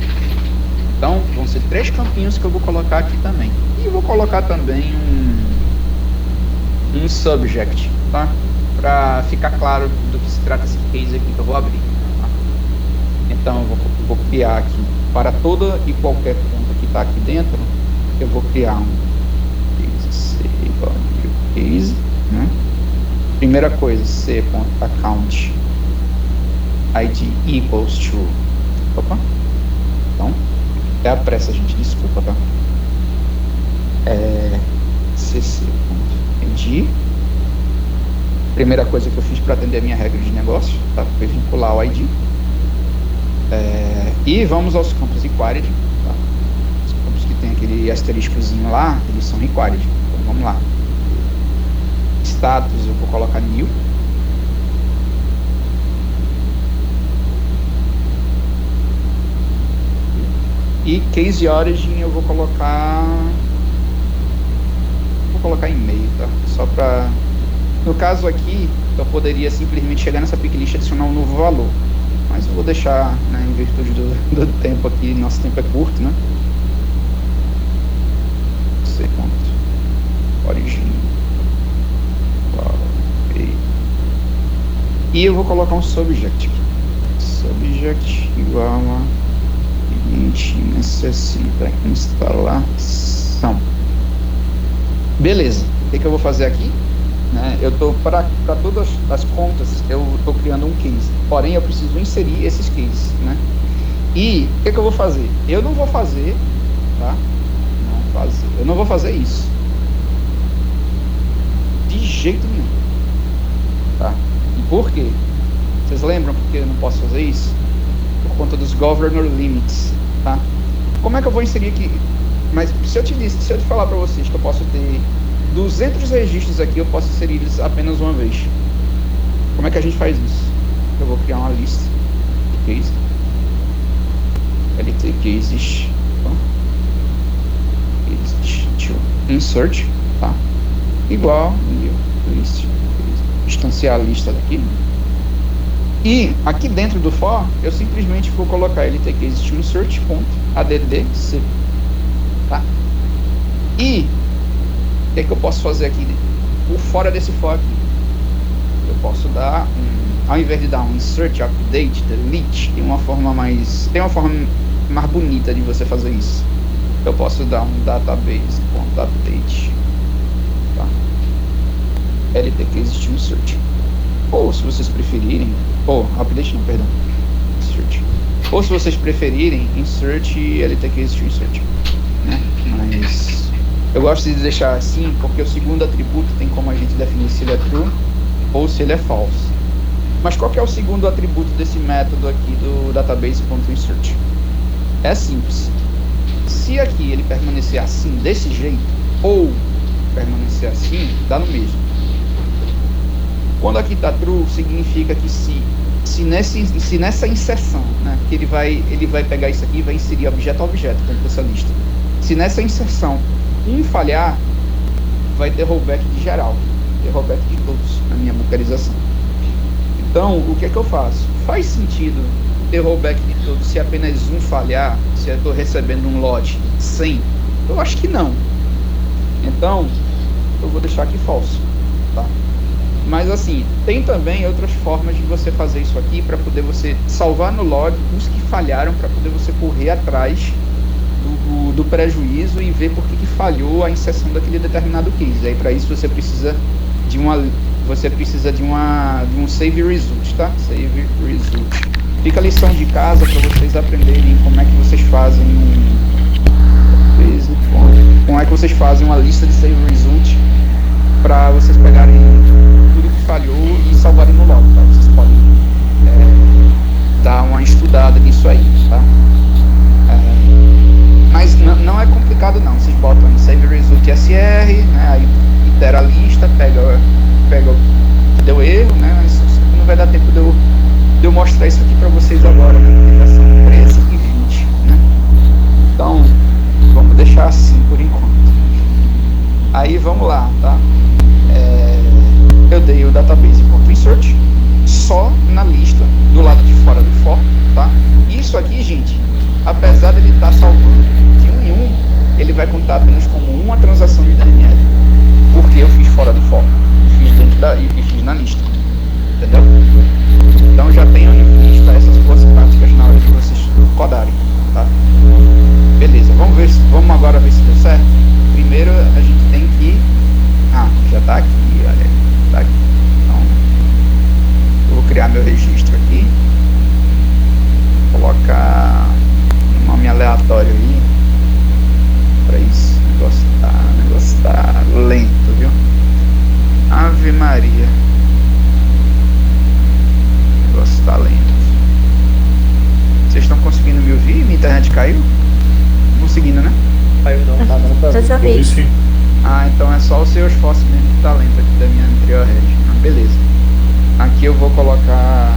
Então, vão ser 3 campinhos que eu vou colocar aqui também. E vou colocar também um subject, tá? Para ficar claro do que se trata esse case aqui que eu vou abrir. Tá? Então, eu vou criar aqui, para toda e qualquer conta que está aqui dentro, eu vou criar um case, né? Primeira coisa, c.account id equals to... Opa! Então, é a pressa, gente, desculpa, tá? cc.id. Primeira coisa que eu fiz para atender a minha regra de negócio, tá? Foi vincular o ID. E vamos aos campos required, tá? Os campos que tem aquele asteriscozinho lá, eles são required. Então vamos lá. Status eu vou colocar new. E case origin eu vou colocar e-mail, tá? Só pra... No caso aqui, eu poderia simplesmente chegar nessa pick list e adicionar um novo valor. Mas eu vou deixar, né, em virtude do tempo aqui, nosso tempo é curto, né? Origin. E eu vou colocar um subject aqui. Subject igual a seguinte, necessita instalação. Beleza. O que eu vou fazer aqui? Né? Eu tô para todas as contas, eu estou criando um case. Porém, eu preciso inserir esses cases, né? E o que eu vou fazer? Eu não vou fazer, tá? Eu não vou fazer isso. De jeito nenhum. Tá? E por quê? Vocês lembram porque eu não posso fazer isso? Por conta dos governor limits, tá? Como é que eu vou inserir aqui? Mas se eu te falar para vocês que eu posso ter 200 registros aqui, eu posso inserir eles apenas uma vez. Como é que a gente faz isso? Eu vou criar uma lista de cases. LT cases. Insert, tá? Igual list. Instanciar a lista daqui. E aqui dentro do for, eu simplesmente vou colocar LT cases to insert.addc, tá? E o que eu posso fazer aqui por fora desse for aqui? Eu posso dar ao invés de dar um insert, update, delete, tem uma forma mais bonita de você fazer isso. Eu posso dar um database.update, tá? LT cases to insert. Ou se vocês preferirem, update não, perdão, insert. Ou se vocês preferirem, insert LT cases to insert, né? Mas eu gosto de deixar assim porque o segundo atributo tem como a gente definir se ele é true ou se ele é false. Mas qual que é o segundo atributo desse método aqui do database.insert? É simples. Se aqui ele permanecer assim, desse jeito, ou permanecer assim, dá no mesmo. Quando aqui está true, significa que se nessa inserção, né, que ele vai pegar isso aqui e vai inserir objeto a objeto dentro dessa lista. Se nessa inserção falhar, vai ter rollback de geral, ter rollback de todos na minha bunkerização. Então, o que é que eu faço? Faz sentido ter rollback de todos se apenas um falhar, se eu estou recebendo um lote 100? Eu acho que não. Então, eu vou deixar aqui falso, tá? Mas assim, tem também outras formas de você fazer isso aqui para poder você salvar no log os que falharam, para poder você correr atrás do prejuízo e ver por que falhou a inserção daquele determinado case. Aí para isso você precisa de um save result, tá? Save result. Fica a lição de casa para vocês aprenderem como é que vocês fazem como é que vocês fazem uma lista de save result para vocês pegarem tudo que falhou e salvarem no log, tá? Vocês podem dar uma estudada nisso aí, tá? Mas não é complicado não, vocês botam em save result SR, né? Aí itera a lista, pega o que deu erro, né? Mas não vai dar tempo de eu mostrar isso aqui para vocês agora, né? Porque já são 13 e 20, né? Então, vamos deixar assim por enquanto. Aí vamos lá, tá? Eu dei o database.insert só na lista do lado de fora do for, tá? Isso aqui, gente, apesar dele estar salvando de 1 em 1, ele vai contar apenas como uma transação de DNL, porque eu fiz fora do for, fiz dentro e fiz na lista, entendeu? Então já tenho em vista essas boas práticas na hora de vocês codarem, tá? Beleza, vamos agora ver se deu certo. Primeiro a gente tem que... já tá aqui, olha, tá aqui. Então, eu vou criar meu registro aqui, colocar um nome aleatório aí, pra isso, o negócio tá lento, viu? Ave Maria, o negócio tá lento. Vocês estão conseguindo me ouvir? internet caiu? Conseguindo, né? Caiu não, tá não, tá. Eu já vi. Sim. Ah, então é só o seu esforço mesmo de talento aqui da minha anterior rede. Ah, beleza. Aqui eu vou colocar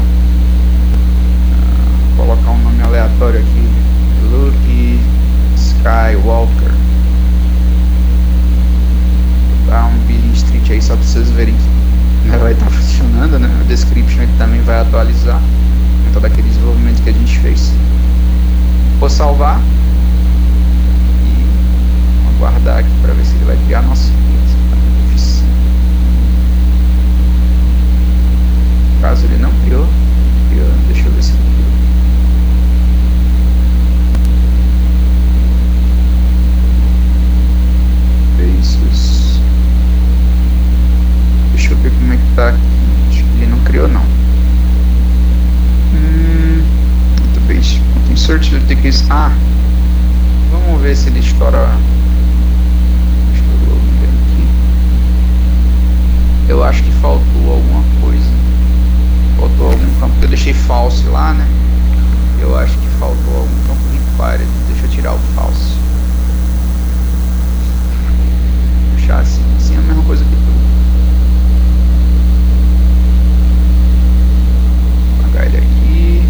um nome aleatório aqui. Luke Skywalker. Vou dar um Billing Street aí só pra vocês verem que vai estar funcionando, né? O description ele também vai atualizar com todo aquele desenvolvimento que a gente fez. Vou salvar e aguardar aqui para ver se ele vai criar. Nossa, tá muito difícil. Caso ele não criou, deixa eu ver se ele criou. Bases. Deixa eu ver como é que tá aqui. Acho que ele não criou não. Muito bem. Insert LTKs. Vamos ver se ele estoura. Estourou aqui. Eu acho que faltou alguma coisa. Faltou algum campo que eu deixei false lá, né? Eu acho que faltou algum campo required. Deixa eu tirar o false. Deixar assim é a mesma coisa que tudo. Apagar ele aqui.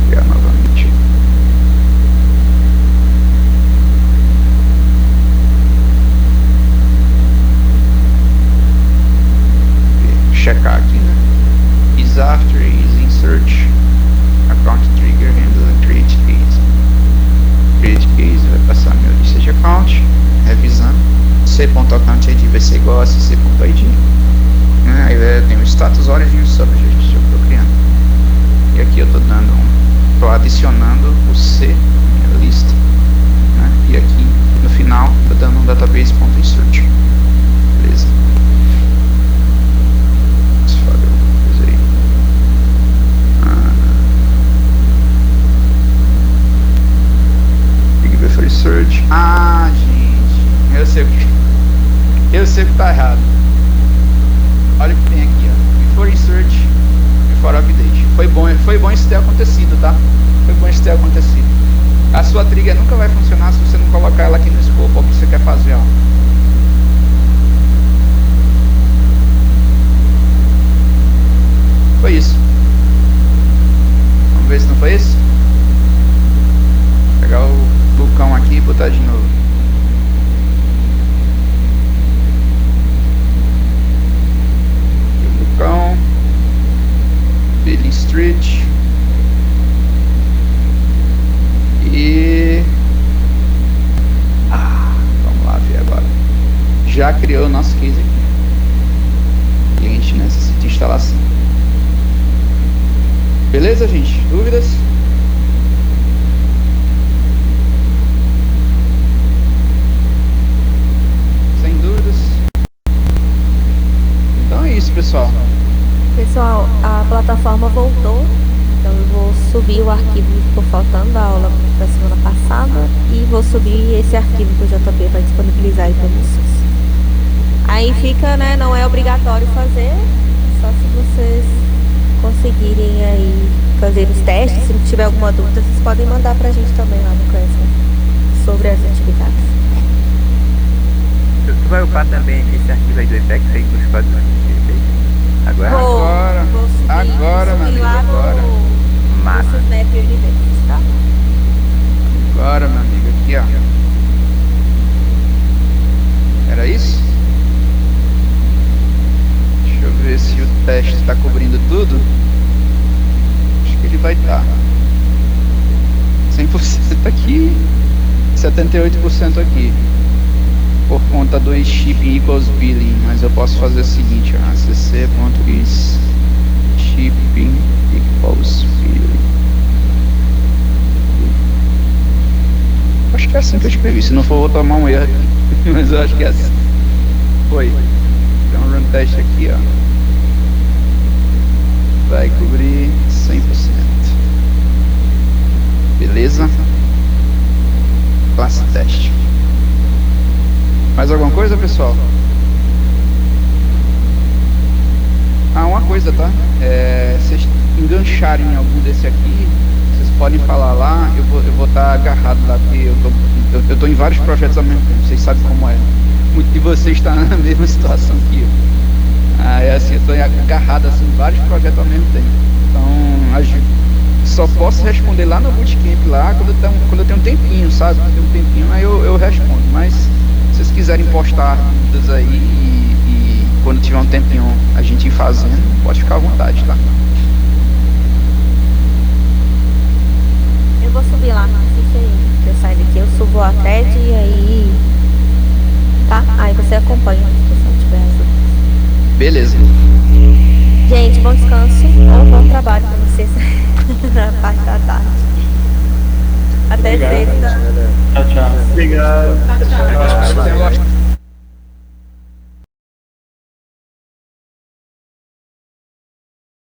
Criar novamente. Checar aqui, né? Is after is insert account trigger handle create case. Create case vai passar minha lista de account, revisando. C.account ID vai ser igual a cc.id. Aí tem o status origin subject que eu estou criando. E aqui eu estou adicionando o C na minha lista, né? E aqui no final estou dando um database.insert. Beleza. Big Buffer Search. Gente, eu sei o que tá errado. Olha o que tem aqui, ó. Before Insert, Before Update. Foi bom isso ter acontecido, tá? Foi bom isso ter acontecido. A sua trigger nunca vai funcionar se você não colocar ela aqui no escopo, ó, o que você quer fazer, ó. Foi isso. Vamos ver se não foi isso. Pegar o vulcão aqui e botar de novo. O vulcão. Billing Street. E... vamos lá ver agora. Já criou o nosso case aqui. E a gente necessita instalação. Beleza, gente? Dúvidas? Sem dúvidas? Então é isso, pessoal. Pessoal, a plataforma voltou, então eu vou subir o arquivo que ficou faltando da aula da semana passada e vou subir esse arquivo que o JP vai disponibilizar aí para vocês. Aí fica, né, não é obrigatório fazer, só se vocês conseguirem aí fazer os testes. Se tiver alguma dúvida, vocês podem mandar pra gente também lá no Classroom sobre as atividades. Tu vai upar também esse arquivo aí do Apex aí com os códigos que fez? Agora? Vou subir meu amigo, lá agora. no Snap Universe, tá? Agora, meu amigo, aqui, ó. Era isso? Deixa eu ver se o teste está cobrindo tudo. Acho que ele vai estar 100% aqui, 78% aqui, por conta do shipping equals billing. Mas eu posso fazer o seguinte, ó, cc.is shipping equals billing. Acho que é assim que eu escrevi. Se não for, vou tomar um erro aqui. Mas eu acho que é assim. Foi. Então run teste aqui, ó, vai cobrir 100%. Beleza? Classe teste. Mais alguma coisa, pessoal? Uma coisa, tá? Vocês engancharem algum desse aqui, podem falar lá, eu vou estar agarrado lá, porque eu tô em vários projetos ao mesmo tempo, vocês sabem como é. Muito de vocês está na mesma situação que eu. É assim, eu tô agarrado assim, em vários projetos ao mesmo tempo. Então, só posso responder lá no bootcamp lá quando eu tenho um tempinho, sabe? Quando eu tenho um tempinho, aí eu respondo. Mas se vocês quiserem postar dúvidas aí e quando tiver um tempinho a gente ir fazendo, pode ficar à vontade, tá? Eu vou subir lá, assiste aí. Eu saio daqui, eu subo a thread e aí. Tá? Aí você acompanha se você tiver essa. Beleza. Gente, bom descanso ou bom trabalho pra vocês na parte da tarde. Até sexta. Tchau, tchau. Obrigado. Tchau, tchau.